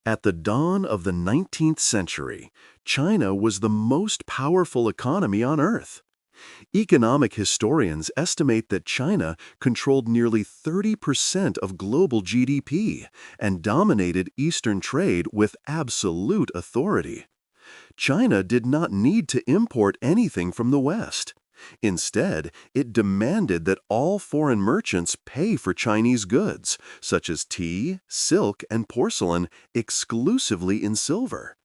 At the dawn of the 19th century, China was the most powerful economy on Earth. Economic historians estimate that China controlled nearly 30% of global GDP and dominated Eastern trade with absolute authority. China did not need to import anything from the West. Instead, it demanded that all foreign merchants pay for Chinese goods, such as tea, silk, and porcelain, exclusively in silver.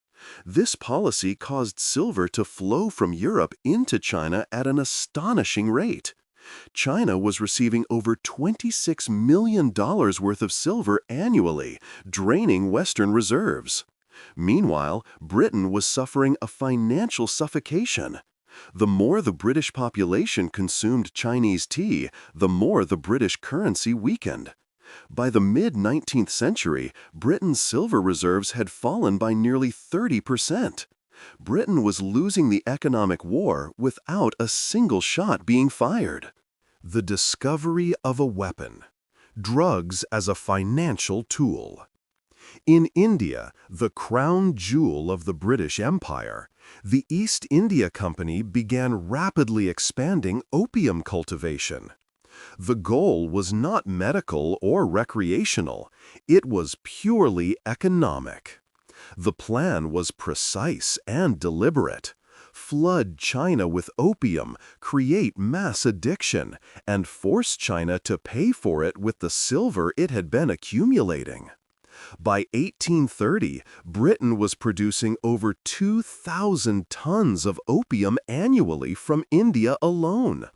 This policy caused silver to flow from Europe into China at an astonishing rate. China was receiving over $26 million worth of silver annually, draining Western reserves. Meanwhile, Britain was suffering a financial suffocation. The more the British population consumed Chinese tea, the more the British currency weakened. By the mid-19th century, Britain's silver reserves had fallen by nearly 30%. Britain was losing the economic war without a single shot being fired. The discovery of a weapon. Drugs as a financial tool. In India, the crown jewel of the British Empire, the East India Company began rapidly expanding opium cultivation. The goal was not medical or recreational, it was purely economic. The plan was precise and deliberate. Flood China with opium, create mass addiction, and force China to pay for it with the silver it had been accumulating. By 1830, Britain was producing over 2,000 tons of opium annually from India alone,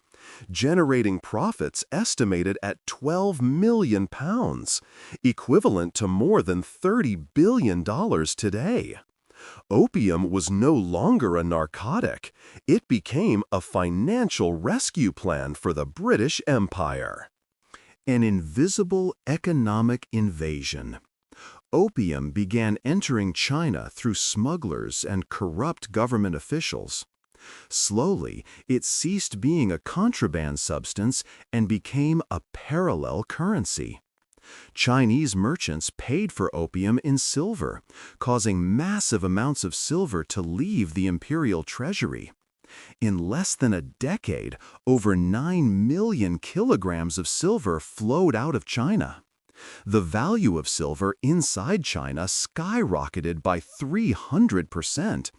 generating profits estimated at £12 million, equivalent to more than $30 billion today. Opium was no longer a narcotic. It became a financial rescue plan for the British Empire. An invisible economic invasion. Opium began entering China through smugglers and corrupt government officials. Slowly, it ceased being a contraband substance and became a parallel currency. Chinese merchants paid for opium in silver, causing massive amounts of silver to leave the imperial treasury. In less than a decade, over 9 million kilograms of silver flowed out of China. The value of silver inside China skyrocketed by 300%,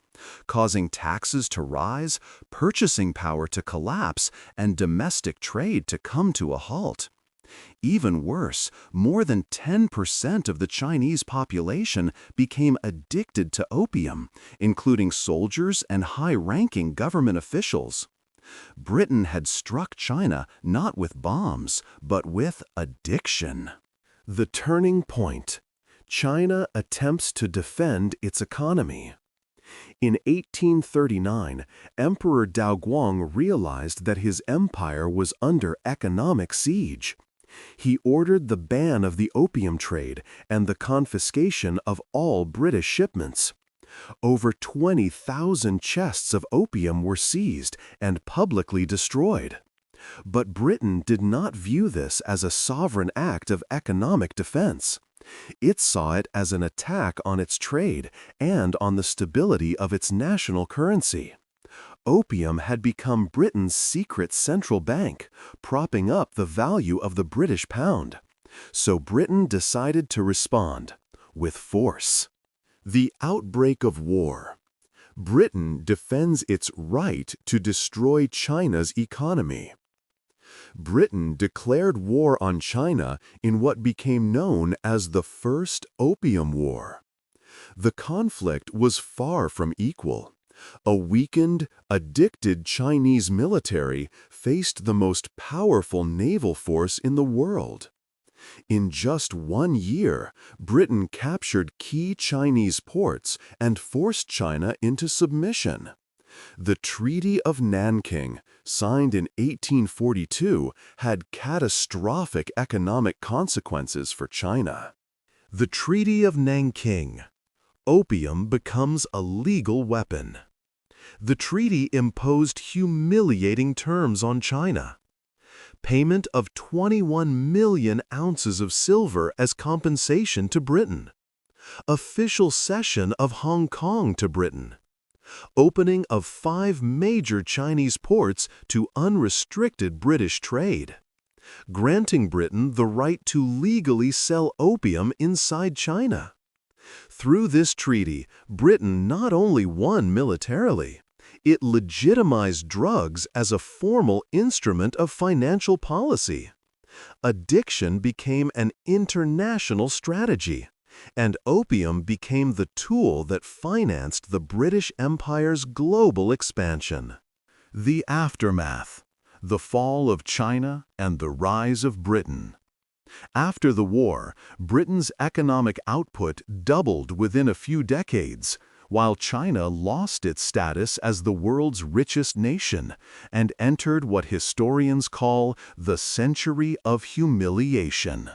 causing taxes to rise, purchasing power to collapse, and domestic trade to come to a halt. Even worse, more than 10% of the Chinese population became addicted to opium, including soldiers and high-ranking government officials. Britain had struck China not with bombs, but with addiction. The turning point. China attempts to defend its economy. In 1839, Emperor Daoguang realized that his empire was under economic siege. He ordered the ban of the opium trade and the confiscation of all British shipments. Over 20,000 chests of opium were seized and publicly destroyed. But Britain did not view this as a sovereign act of economic defense. It saw it as an attack on its trade and on the stability of its national currency. Opium had become Britain's secret central bank, propping up the value of the British pound. So Britain decided to respond with force. The outbreak of war. Britain defends its right to destroy China's economy. Britain declared war on China in what became known as the First Opium War. The conflict was far from equal. A weakened, addicted Chinese military faced the most powerful naval force in the world. In just 1 year, Britain captured key Chinese ports and forced China into submission. The Treaty of Nanking, signed in 1842, had catastrophic economic consequences for China. The Treaty of Nanking. Opium becomes a legal weapon. The treaty imposed humiliating terms on China. Payment of 21 million ounces of silver as compensation to Britain. Official cession of Hong Kong to Britain. Opening of 5 major Chinese ports to unrestricted British trade. Granting Britain the right to legally sell opium inside China. Through this treaty, Britain not only won militarily, it legitimized drugs as a formal instrument of financial policy. Addiction became an international strategy, and opium became the tool that financed the British Empire's global expansion. The aftermath: the fall of China and the rise of Britain. After the war, Britain's economic output doubled within a few decades, while China lost its status as the world's richest nation and entered what historians call the century of humiliation.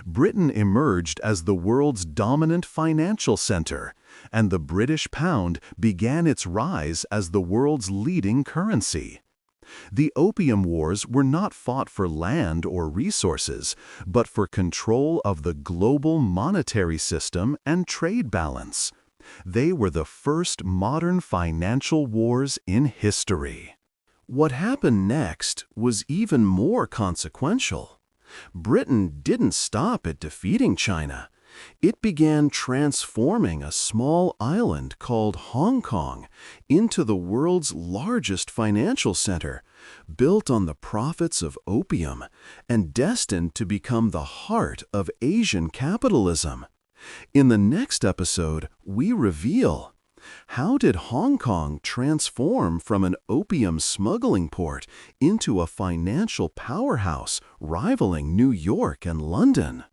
Britain emerged as the world's dominant financial center, and the British pound began its rise as the world's leading currency. The Opium Wars were not fought for land or resources, but for control of the global monetary system and trade balance. They were the first modern financial wars in history. What happened next was even more consequential. Britain didn't stop at defeating China. It began transforming a small island called Hong Kong into the world's largest financial center, built on the profits of opium and destined to become the heart of Asian capitalism. In the next episode, we reveal: how did Hong Kong transform from an opium smuggling port into a financial powerhouse rivaling New York and London?